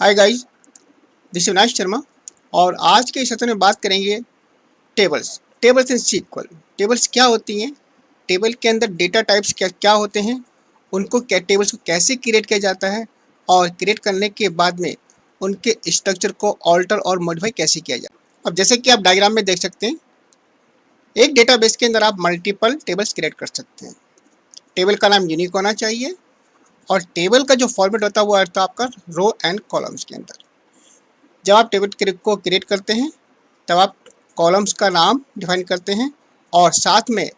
Hi guys, this is विनाश शर्मा। और आज के इस सत्र में बात करेंगे टेबल्स इन सीक्वल। टेबल्स क्या होती हैं, टेबल के अंदर डेटा टाइप्स क्या क्या होते हैं, उनको टेबल्स को कैसे क्रिएट किया जाता है और क्रिएट करने के बाद में उनके स्ट्रक्चर को ऑल्टर और मॉडिफाई कैसे किया जाए। अब जैसे कि आप डायग्राम में देख सकते हैं, एक डेटाबेस के अंदर आप मल्टीपल टेबल्स क्रिएट कर सकते हैं। टेबल का नाम यूनिक होना चाहिए और टेबल का जो फॉर्मेट होता है वो आता है आपका रो एंड कॉलम्स के अंदर। जब आप टेबल को क्रिएट करते हैं तब आप कॉलम्स का नाम डिफाइन करते हैं और साथ में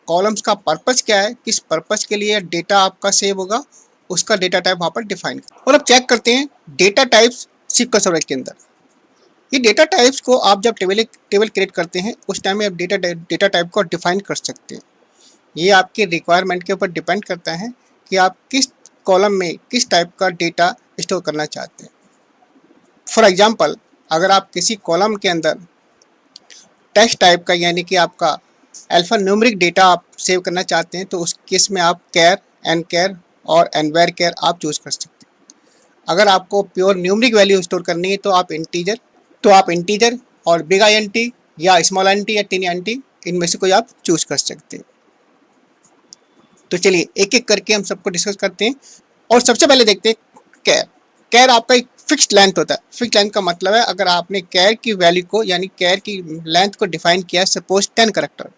कॉलम्स का पर्पस क्या है, किस पर्पस के लिए डेटा आपका सेव होगा, उसका डेटा टाइप वहाँ पर डिफाइन। और अब चेक करते हैं डेटा टाइप्स SQL सर्वर के अंदर। ये डेटा टाइप्स को आप जब टेबल क्रिएट करते हैं उस टाइम में आप डेटा टाइप को डिफाइन कर सकते हैं। ये आपके रिक्वायरमेंट के ऊपर डिपेंड करता है कि आप किस कॉलम में किस टाइप का डेटा स्टोर करना चाहते हैं। फॉर एग्जाम्पल, अगर आप किसी कॉलम के अंदर टेक्स्ट टाइप का यानी कि आपका अल्फा न्यूमेरिक डेटा आप सेव करना चाहते हैं तो उस केस में आप कैर, एन कैर और एनवेर कैर आप चूज कर सकते हैं। अगर आपको प्योर न्यूमेरिक वैल्यू स्टोर करनी है तो आप इंटीजर और बिग INT या स्मॉल INT या टिनी INT इनमें से कोई आप चूज कर सकते हैं। तो चलिए एक एक करके हम सबको डिस्कस करते हैं। और सबसे पहले देखते हैं कैर आपका एक फिक्स्ड लेंथ होता है। फिक्स्ड लेंथ का मतलब है अगर आपने कैर की वैल्यू को यानी कैर की लेंथ को डिफाइन किया सपोज 10 करेक्टर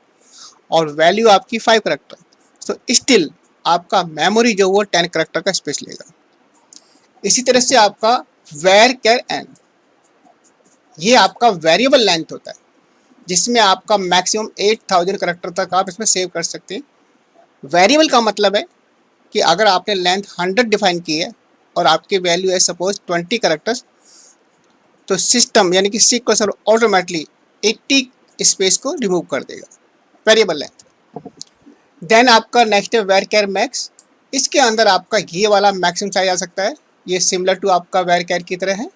और वैल्यू आपकी 5 करेक्टर, तो स्टिल आपका मेमोरी जो वो 10 करेक्टर का स्पेस लेगा। इसी तरह से आपका वेर कैर एन, ये आपका वेरिएबल लेंथ होता है जिसमें आपका मैक्सिमम 8000 करेक्टर तक आप इसमें सेव कर सकते हैं। वेरिएबल का मतलब है कि अगर आपने लेंथ 100 डिफाइन की है और आपकी वैल्यू है सपोज 20 करेक्टर्स, तो सिस्टम यानी कि SQL सर्वर ऑटोमेटिकली 80 स्पेस को रिमूव कर देगा, वेरिएबल लेंथ। देन आपका नेक्स्ट है वेर कैर मैक्स। इसके अंदर आपका ये वाला मैक्सिमम साइज आ सकता है, ये सिमिलर टू आपका वेर कैर की तरह है।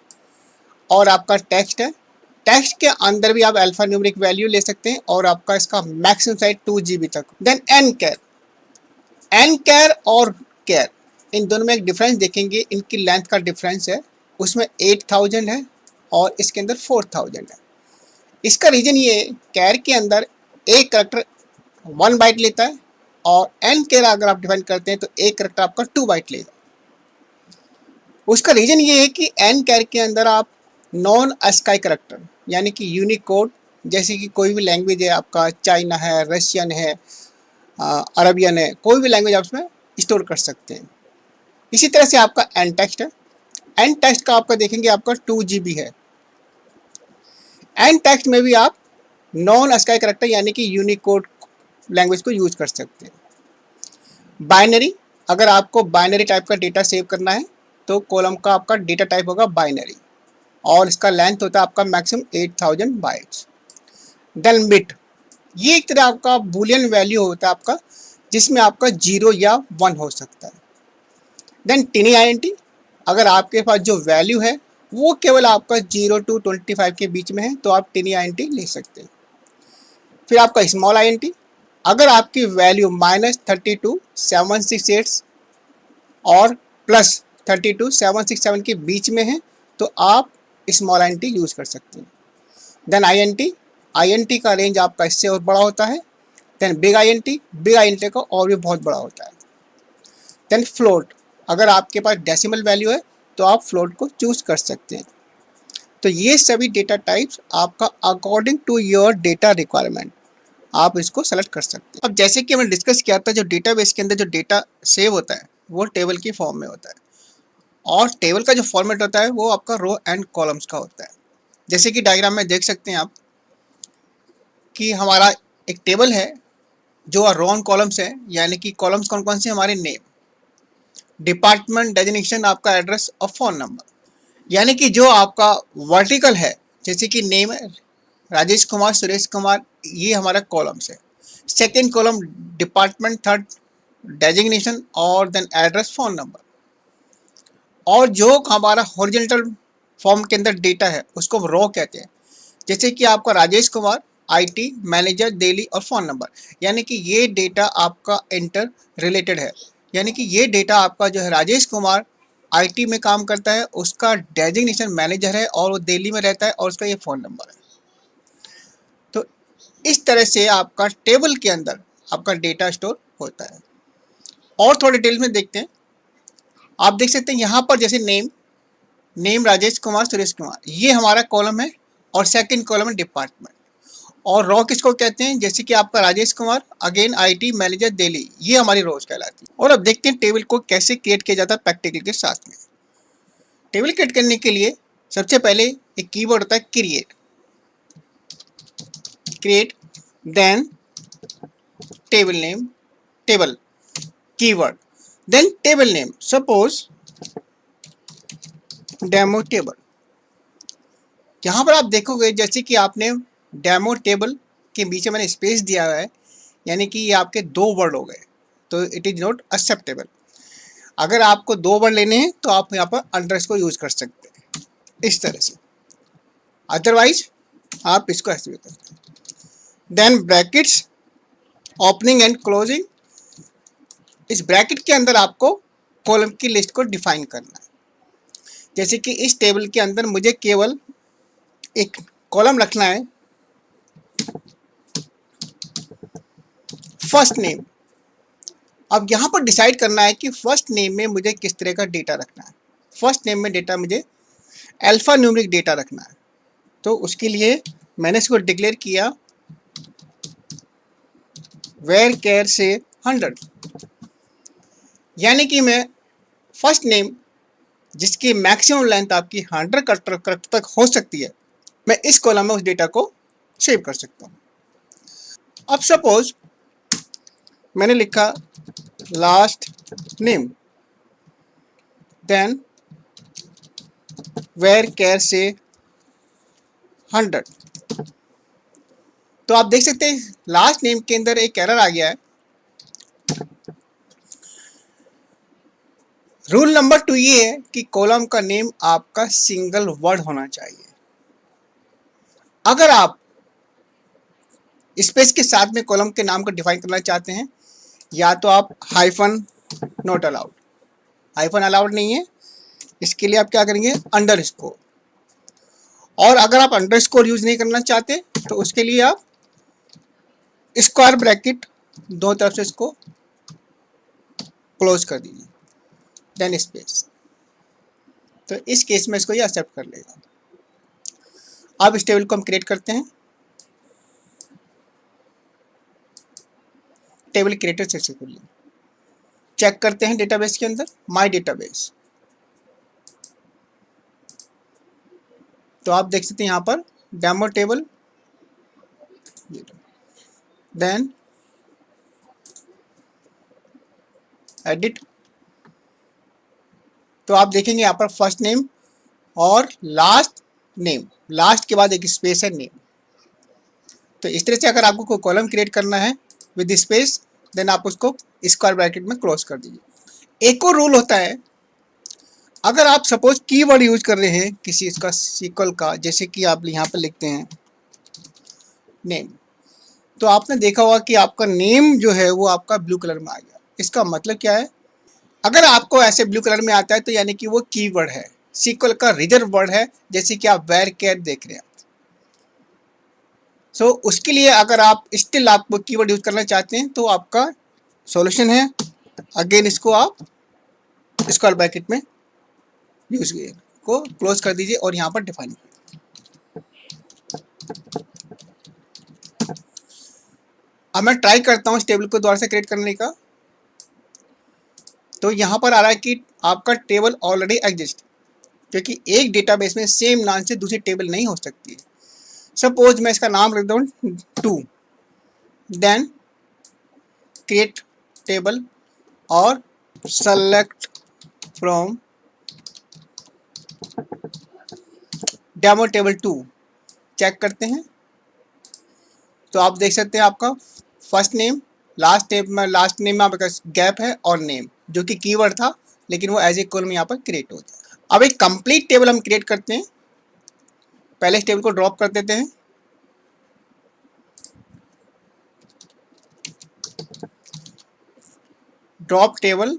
और आपका टेक्स्ट है, टेक्स्ट के अंदर भी आप अल्फा न्यूमेरिक वैल्यू ले सकते हैं और आपका इसका मैक्सिमम साइज 2 GB तक। देन एन कैर और कैर, इन दोनों में एक डिफरेंस देखेंगे, इनकी लेंथ का डिफरेंस है, उसमें 8000 है और इसके अंदर 4000 है। इसका रीजन ये है, कैर के अंदर एक करेक्टर 1 बाइट लेता है और एन कैर अगर आप डिफाइन करते हैं तो एक करेक्टर आपका 2 बाइट लेगा। उसका रीजन ये है कि एन कैर के अंदर आप नॉन अस्काई करेक्टर यानी कि यूनिकोड, जैसे कि कोई भी लैंग्वेज है आपका, चाइना है, रशियन है, अरबियन है, कोई भी लैंग्वेज आप उसमें स्टोर कर सकते हैं। इसी तरह से आपका एन टेक्स्ट है, एन टेक्स्ट का आपका देखेंगे आपका 2 GB है। एन टेक्स्ट में भी आप नॉन अस्काई करेक्टर यानी कि यूनिकोड लैंग्वेज को यूज कर सकते हैं। बाइनरी, अगर आपको बाइनरी टाइप का डेटा सेव करना है तो कॉलम का आपका डेटा टाइप होगा बाइनरी और इसका लेंथ होता है आपका मैक्सिमम 8000 बाइट्स। देन बिट, ये एक तरह आपका बूलियन वैल्यू होता है आपका, जिसमें आपका 0 या 1 हो सकता है। देन टिनी INT, अगर आपके पास जो वैल्यू है वो केवल आपका 0 to 25 के बीच में है तो आप टिनी INT ले सकते हैं। फिर आपका स्मॉल INT, अगर आपकी वैल्यू -32 768 और +32 767 के बीच में है तो आप स्मॉल INT यूज कर सकते हैं। देन INT का रेंज आपका इससे और बड़ा होता है। देन बिग INT का और भी बहुत बड़ा होता है। देन फ्लोट, अगर आपके पास डेसिमल वैल्यू है तो आप फ्लोट को चूज कर सकते हैं। तो ये सभी डेटा टाइप्स आपका according to your data requirement आप इसको सेलेक्ट कर सकते हैं। अब जैसे कि हमने डिस्कस किया था, जो डेटाबेस के अंदर जो डेटा सेव होता है वो टेबल की फॉर्म में होता है और टेबल का जो फॉर्मेट होता है वो आपका रो एंड कॉलम्स का होता है। जैसे कि डायग्राम में देख सकते हैं आप कि हमारा एक टेबल है जो रो एंड कॉलम्स है, यानी कि कॉलम्स कौन कौन से हमारे नेम, डिपार्टमेंट, डेजिग्नेशन, आपका एड्रेस और फ़ोन नंबर। यानी कि जो आपका वर्टिकल है, जैसे कि नेम है राजेश कुमार, सुरेश कुमार, ये हमारा कॉलम्स है। Second column department, third designation और देन एड्रेस, फ़ोन नंबर। और जो हमारा हॉरिजॉन्टल फॉर्म के अंदर डेटा है उसको रो कहते हैं। जैसे कि आपका राजेश कुमार, IT मैनेजर, दिल्ली और फ़ोन नंबर, यानी कि ये डेटा आपका इंटर रिलेटेड है, यानी कि ये डेटा आपका जो है राजेश कुमार आईटी में काम करता है, उसका डेजिग्नेशन मैनेजर है और वो दिल्ली में रहता है और उसका ये फ़ोन नंबर है। तो इस तरह से आपका टेबल के अंदर आपका डेटा स्टोर होता है। और थोड़े डिटेल में देखते हैं। आप देख सकते हैं यहाँ पर जैसे नेम राजेश कुमार सुरेश कुमार, ये हमारा कॉलम है और सेकंड कॉलम है डिपार्टमेंट। और रॉ किसको कहते हैं, जैसे कि आपका Rajesh Kumar again IT manager Delhi, ये हमारी रोज कहलाती है। और अब देखते हैं टेबल को कैसे क्रिएट किया जाता है प्रैक्टिकल के साथ में। टेबल क्रिएट करने के लिए सबसे पहले एक कीवर्ड होता है create, then table name, table keyword, then table name, suppose demo table. यहाँ पर आप देखोगे जैसे कि आपने डेमो टेबल के बीच में मैंने स्पेस दिया हुआ है, यानी कि ये आपके 2 वर्ड हो गए, तो इट इज़ नॉट एक्सेप्टेबल। अगर आपको 2 वर्ड लेने हैं तो आप यहाँ पर अंडरस्कोर यूज कर सकते हैं इस तरह से, अदरवाइज आप इसको ऐसे भी कर सकते हैं। Then brackets, opening and closing, इस ब्रैकेट के अंदर आपको कॉलम की लिस्ट को डिफाइन करना है। जैसे कि इस टेबल के अंदर मुझे केवल एक कॉलम रखना है फर्स्ट नेम। अब यहाँ पर डिसाइड करना है कि फर्स्ट नेम में मुझे किस तरह का डेटा रखना है। फर्स्ट नेम में डेटा मुझे अल्फा न्यूमेरिक डेटा रखना है, तो उसके लिए मैंने इसको डिक्लेयर किया वेर केयर से 100, यानी कि मैं फर्स्ट नेम जिसकी मैक्सिमम लेंथ आपकी 100 करेक्टर तक हो सकती है, मैं इस कॉलम में उस डेटा को सेव कर सकता हूँ। अब सपोज मैंने लिखा last name, then varchar से 100, तो आप देख सकते हैं लास्ट नेम के अंदर एक एरर आ गया है। रूल नंबर 2 ये है कि कॉलम का नेम आपका सिंगल वर्ड होना चाहिए। अगर आप स्पेस के साथ में कॉलम के नाम को डिफाइन करना चाहते हैं, या तो आप hyphen, not allowed, hyphen allowed नहीं है, इसके लिए आप क्या करेंगे अंडरस्कोर। और अगर आप अंडरस्कोर यूज नहीं करना चाहते तो उसके लिए आप स्क्वायर ब्रैकेट दो तरफ से इसको क्लोज कर दीजिए, देन स्पेस, तो इस केस में इसको ये एक्सेप्ट कर लेगा। अब इस टेबल को हम क्रिएट करते हैं। टेबल क्रिएटेड सक्सेसफुली, चेक करते हैं डेटाबेस के अंदर माय डेटाबेस, तो आप देख सकते हैं यहाँ पर डेमो टेबल, देन एडिट, तो आप देखेंगे यहाँ पर फर्स्ट नेम और लास्ट नेम, लास्ट के बाद एक स्पेस है नेम। तो इस तरह से अगर आपको कोई कॉलम क्रिएट करना है विद स्पेस, देन आप उसको स्क्वायर ब्रैकेट में क्लोज कर दीजिए। एक और रूल होता है, अगर आप सपोज कीवर्ड यूज कर रहे हैं किसी इसका सीक्वल का, जैसे कि आप यहाँ पर लिखते हैं नेम, तो आपने देखा होगा कि आपका नेम जो है वो आपका ब्लू कलर में आ गया। इसका मतलब क्या है, अगर आपको ऐसे ब्लू कलर में आता है तो यानी कि वो कीवर्ड है, सीक्वल का रिजर्व वर्ड है, जैसे कि आप वेर केयर देख रहे हैं। सो उसके लिए अगर आप स्टिल आप कीवर्ड यूज करना चाहते हैं तो आपका सॉल्यूशन है, अगेन इसको आप स्क्वायर ब्रैकेट में यूज को क्लोज कर दीजिए और यहाँ पर डिफाइन करिए। अब मैं ट्राई करता हूँ इस टेबल को दोबारा से क्रिएट करने का, तो यहाँ पर आ रहा है कि आपका टेबल ऑलरेडी एग्जिस्ट, क्योंकि एक डेटाबेस में सेम नाम से दूसरी टेबल नहीं हो सकती है। सपोज मैं इसका नाम रख दूँ 2, देन क्रिएट टेबल और select from demo table 2, check करते हैं तो आप देख सकते हैं आपका फर्स्ट नेम लास्ट नेम में आपका गैप है और नेम जो कि कीवर्ड था, लेकिन वो एज ए कॉलम यहाँ पर क्रिएट हो जाए। अब एक कंप्लीट टेबल हम क्रिएट करते हैं। पहले इस टेबल को ड्रॉप कर देते हैं, drop table,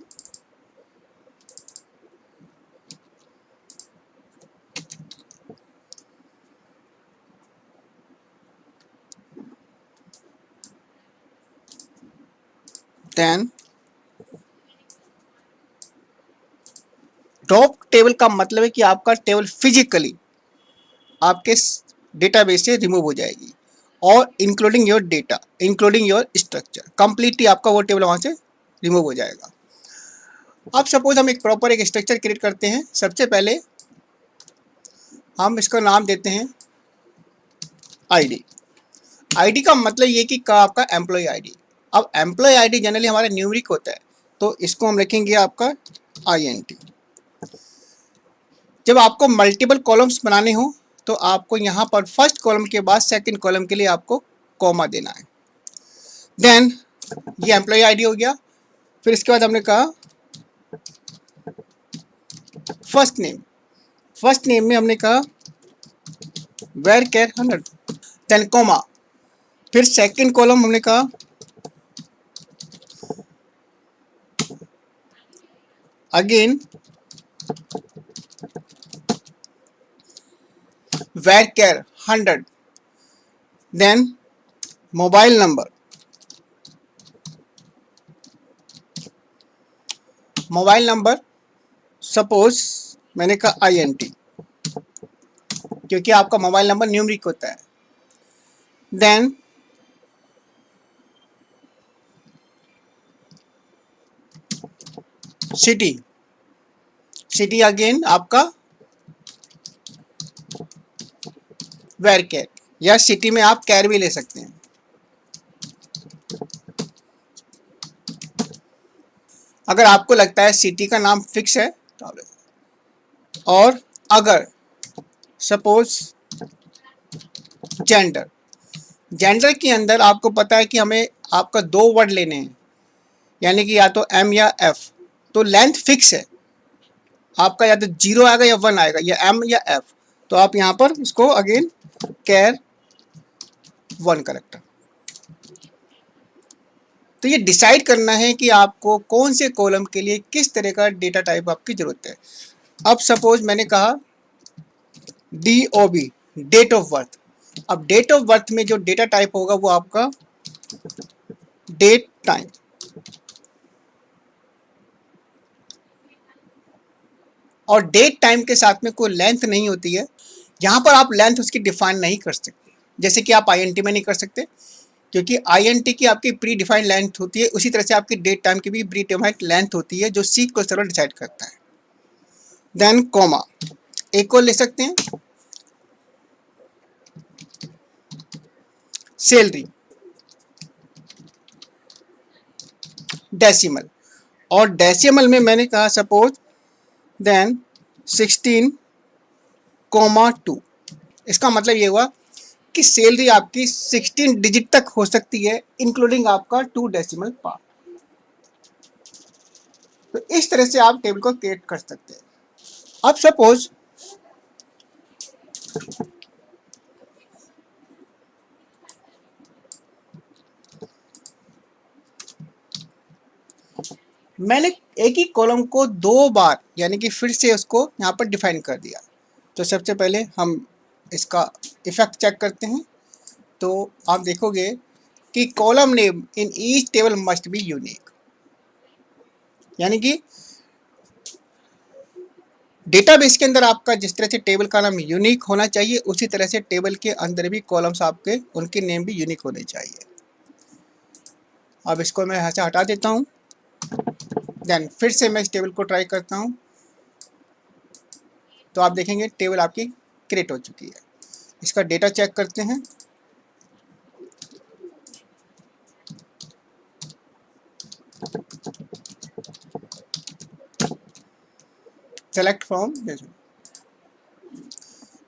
then drop table का मतलब है कि आपका टेबल फिजिकली आपके डेटाबेस से रिमूव हो जाएगी, और including your data, including your structure, completely आपका वो टेबल वहाँ से रिमूव हो जाएगा। अब सपोज हम एक प्रॉपर एक स्ट्रक्चर क्रिएट करते हैं। सबसे पहले हम इसका नाम देते हैं आईडी। आईडी का मतलब ये कि आपका एम्प्लॉय आईडी। अब एम्प्लॉय आईडी जनरली हमारा न्यूमेरिक होता है, तो इसको हम लिखेंगे आपका INT। जब आपको मल्टीपल कॉलम्स बनाने हो तो आपको यहाँ पर फर्स्ट कॉलम के बाद सेकंड कॉलम के लिए आपको कॉमा देना है। देन ये एम्प्लॉय आईडी हो गया। फिर इसके बाद हमने कहा फर्स्ट नेम। फर्स्ट नेम में हमने कहा var_char 100, देन कॉमा। फिर सेकंड कॉलम हमने कहा again var_char 100, then mobile number. Mobile number suppose मैंने कहा INT, क्योंकि आपका मोबाइल नंबर न्यूमेरिक होता है। Then city. सिटी अगेन आपका var_char, या सिटी में आप कैर भी ले सकते हैं। अगर आपको लगता है सिटी का नाम फिक्स है तो आप, और अगर सपोज जेंडर, जेंडर के अंदर आपको पता है कि हमें आपका 2 वर्ड लेने हैं, यानी कि या तो M या F, तो लेंथ फिक्स है आपका, या तो 0 आएगा या 1 आएगा, या M या F, तो आप यहाँ पर इसको अगेन char 1 करेक्टर। तो ये डिसाइड करना है कि आपको कौन से कॉलम के लिए किस तरह का डेटा टाइप आपकी ज़रूरत है। अब सपोज मैंने कहा DOB, डेट ऑफ बर्थ। अब डेट ऑफ बर्थ में जो डेटा टाइप होगा वो आपका डेट टाइम। और डेट टाइम के साथ में कोई लेंथ नहीं होती है। यहाँ पर आप लेंथ उसकी डिफाइन नहीं कर सकते, जैसे कि आप INT में नहीं कर सकते, क्योंकि INT की आपकी प्री डिफाइंड लेंथ होती है। उसी तरह से आपकी डेट टाइम की भी प्री डिफाइंड लेंथ होती है, जो SQL सर्वर डिसाइड करता है। देन कॉमा, एक और ले सकते हैं सैलरी, डेसिमल, और डेसिमल में मैंने कहा सपोज देन 16,2। इसका मतलब ये हुआ कि सैलरी आपकी 16 डिजिट तक हो सकती है, इंक्लूडिंग आपका 2 डेसिमल पार्ट। तो इस तरह से आप टेबल को क्रिएट कर सकते हैं। अब सपोज मैंने एक ही कॉलम को 2 बार, यानी कि फिर से उसको यहाँ पर डिफाइन कर दिया। तो सबसे पहले हम इसका इफेक्ट चेक करते हैं। तो आप देखोगे कि column name in each table must be unique, यानी कि डेटाबेस के अंदर आपका जिस तरह से टेबल का नाम यूनिक होना चाहिए, उसी तरह से टेबल के अंदर भी कॉलम्स आपके उनके नेम भी यूनिक होने चाहिए। अब इसको मैं यहाँ से हटा देता हूँ। देन फिर से मैं इस टेबल को ट्राई करता हूँ, तो आप देखेंगे टेबल आपकी क्रिएट हो चुकी है। इसका डेटा चेक करते हैं। सेलेक्ट फ्रॉम,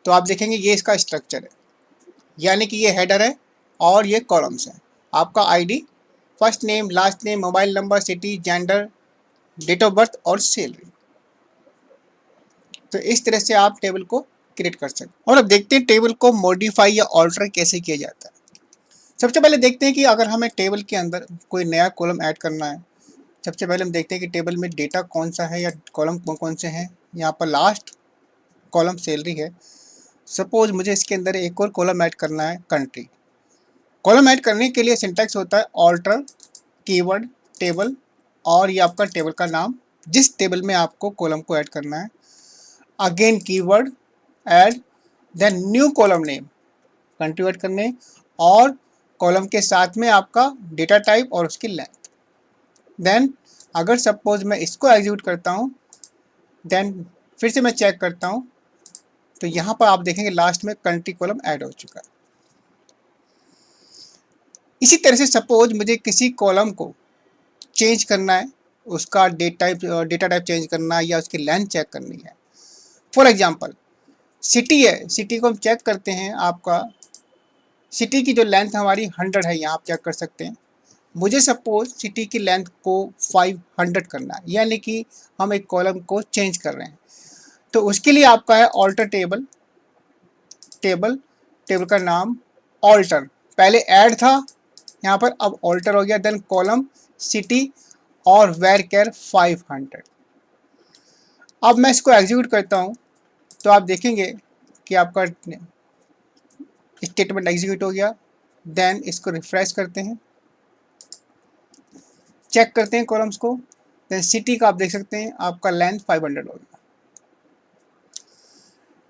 तो आप देखेंगे ये इसका स्ट्रक्चर है, यानी कि ये हेडर है और ये कॉलम्स हैं। आपका ID, first name, last name, mobile number, city, gender, date of birth और सैलरी। तो इस तरह से आप टेबल को क्रिएट कर सकते हैं। और अब देखते हैं टेबल को मॉडिफाई या ऑल्टर कैसे किया जाता है। सबसे पहले देखते हैं कि अगर हमें टेबल के अंदर कोई नया कॉलम ऐड करना है, सबसे पहले हम देखते हैं कि टेबल में डेटा कौन सा है या कॉलम कौन से हैं। यहाँ पर लास्ट कॉलम सैलरी है। सपोज मुझे इसके अंदर एक और कॉलम ऐड करना है कंट्री। कॉलम ऐड करने के लिए सिंटैक्स होता है ऑल्टर कीवर्ड टेबल और ये आपका टेबल का नाम, जिस टेबल में आपको कॉलम को ऐड करना है। Again keyword add, then new column name, country add करने, और कॉलम के साथ में आपका डेटा टाइप और उसकी लेंथ। देन अगर सपोज मैं इसको एग्जीक्यूट करता हूँ, देन फिर से मैं चेक करता हूँ, तो यहाँ पर आप देखेंगे लास्ट में कंट्री कॉलम ऐड हो चुका है। इसी तरह से सपोज मुझे किसी कॉलम को चेंज करना है, उसका डेटा टाइप चेंज करना है या उसकी लेंथ चेक करनी है। फॉर एग्जांपल सिटी है, सिटी को हम चेक करते हैं, आपका सिटी की जो लेंथ हमारी 100 है, यहाँ आप चेक कर सकते हैं। मुझे सपोज सिटी की लेंथ को 500 करना है, यानी कि हम एक कॉलम को चेंज कर रहे हैं। तो उसके लिए आपका है ऑल्टर टेबल, टेबल का नाम ऑल्टर, पहले ऐड था यहाँ पर, अब ऑल्टर हो गया। देन कॉलम सिटी और वेर केयर 500। अब मैं इसको एग्जीक्यूट करता हूँ तो आप देखेंगे कि आपका स्टेटमेंट एग्जीक्यूट हो गया। देन इसको रिफ्रेश करते हैं, चेक करते हैं कॉलम्स को। देन सिटी का आप देख सकते हैं आपका लेंथ 500 हो गया।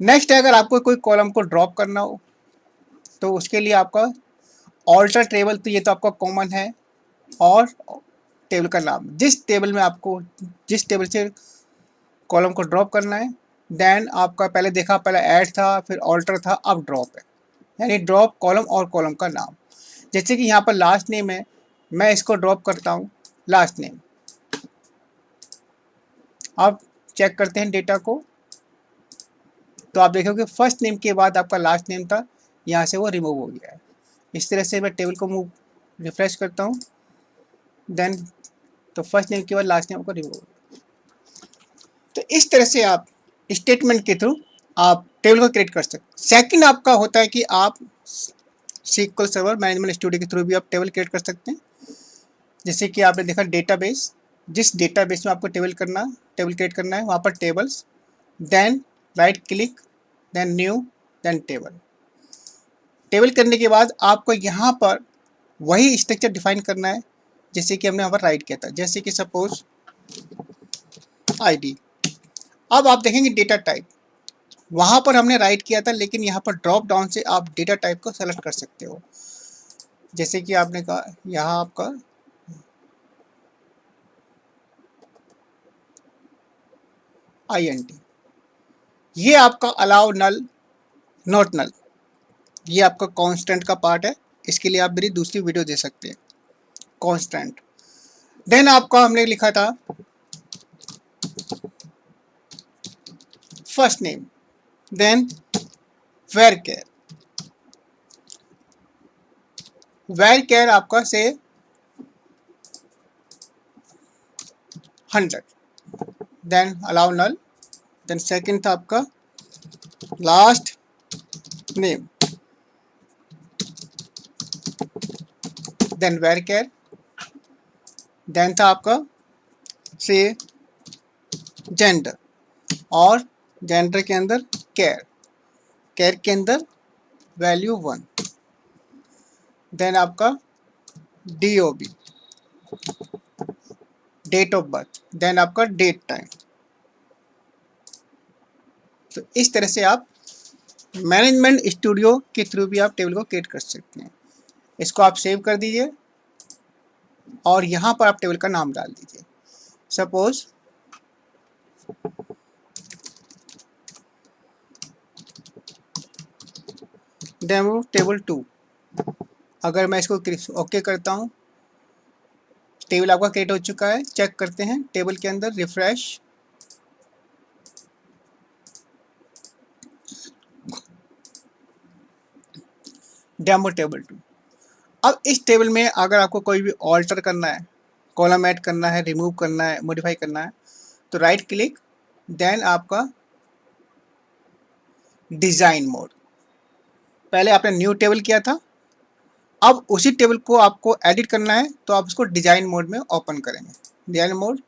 नेक्स्ट है, अगर आपको कोई कॉलम को ड्रॉप करना हो तो उसके लिए आपका ऑल्टर टेबल, तो ये तो आपका कॉमन है, और टेबल का नाम, जिस टेबल में आपको जिस टेबल से कॉलम को ड्रॉप करना है। देन आपका पहले देखा, पहले ऐड था, फिर ऑल्टर था, अब ड्रॉप है, यानी ड्रॉप कॉलम और कॉलम का नाम। जैसे कि यहाँ पर लास्ट नेम है, मैं इसको ड्रॉप करता हूँ लास्ट नेम। अब चेक करते हैं डेटा को, तो आप देखोगे फर्स्ट नेम के बाद आपका लास्ट नेम था, यहाँ से वो रिमूव हो गया है। इस तरह से मैं टेबल को मूव रिफ्रेश करता हूँ, देन तो फर्स्ट नेम के बाद लास्ट नेम को रिमूव हो गया। तो इस तरह से आप स्टेटमेंट के थ्रू आप टेबल को क्रिएट कर सकते हैं। सेकंड आपका होता है कि आप SQL सर्वर मैनेजमेंट स्टूडियो के थ्रू भी आप टेबल क्रिएट कर सकते हैं। जैसे कि आपने देखा डेटाबेस, जिस डेटाबेस में आपको टेबल क्रिएट करना है, वहाँ पर tables, then right click, then new, then table. Table करने के बाद आपको यहाँ पर वही स्ट्रक्चर डिफाइन करना है जैसे कि हमने यहाँ पर राइट किया था। जैसे कि सपोज आईडी। अब आप देखेंगे डेटा टाइप, वहाँ पर हमने राइट किया था, लेकिन यहाँ पर ड्रॉप डाउन से आप डेटा टाइप को सेलेक्ट कर सकते हो। जैसे कि आपने कहा यहाँ आपका INT, ये आपका अलाउ नल नॉट नल, ये आपका कांस्टेंट का पार्ट है। इसके लिए आप मेरी दूसरी वीडियो दे सकते हैं, कांस्टेंट। देन आपका हमने लिखा था first name, then varchar आपका से 100, then allow null, then second था आपका last name, then varchar, then था आपका से जेंडर, और जेंडर के अंदर केयर के अंदर वैल्यू 1, देन आपका DOB, date of birth, then आपका डेट टाइम। तो इस तरह से आप मैनेजमेंट स्टूडियो के थ्रू भी आप टेबल को क्रिएट कर सकते हैं। इसको आप सेव कर दीजिए और यहाँ पर आप टेबल का नाम डाल दीजिए। Suppose demo table 2। अगर मैं इसको ओके करता हूँ, टेबल आपका क्रिएट हो चुका है। चेक करते हैं टेबल के अंदर, रिफ्रेश, डेमो टेबल 2। अब इस टेबल में अगर आपको कोई भी ऑल्टर करना है, कॉलम ऐड करना है, रिमूव करना है, मॉडिफाई करना है, तो राइट क्लिक, देन आपका डिज़ाइन मोड। पहले आपने न्यू टेबल किया था, अब उसी टेबल को आपको एडिट करना है, तो आप उसको डिज़ाइन मोड में ओपन करेंगे। डिज़ाइन मोड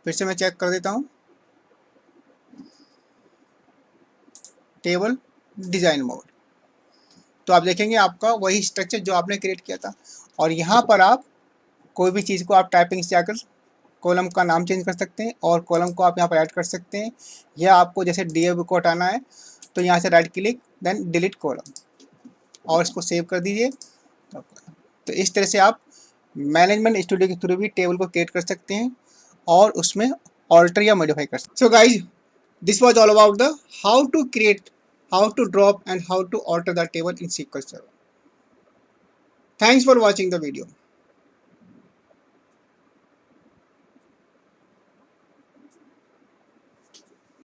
फिर से मैं चेक कर देता हूँ, टेबल डिज़ाइन मोड, तो आप देखेंगे आपका वही स्ट्रक्चर जो आपने क्रिएट किया था। और यहाँ पर आप कोई भी चीज़ को आप टाइपिंग से आकर कॉलम का नाम चेंज कर सकते हैं और कॉलम को आप यहाँ पर ऐड कर सकते हैं, या आपको जैसे div को हटाना है तो यहाँ से right click then delete column और इसको सेव कर दीजिए। तो इस तरह से आप मैनेजमेंट स्टूडियो के थ्रू भी टेबल को क्रिएट कर सकते हैं और उसमें ऑल्टर या मॉडिफाई कर सकते हैं। So guys, this was all about the how to create, how to drop and how to alter the table in SQL Server. Thanks for watching the video.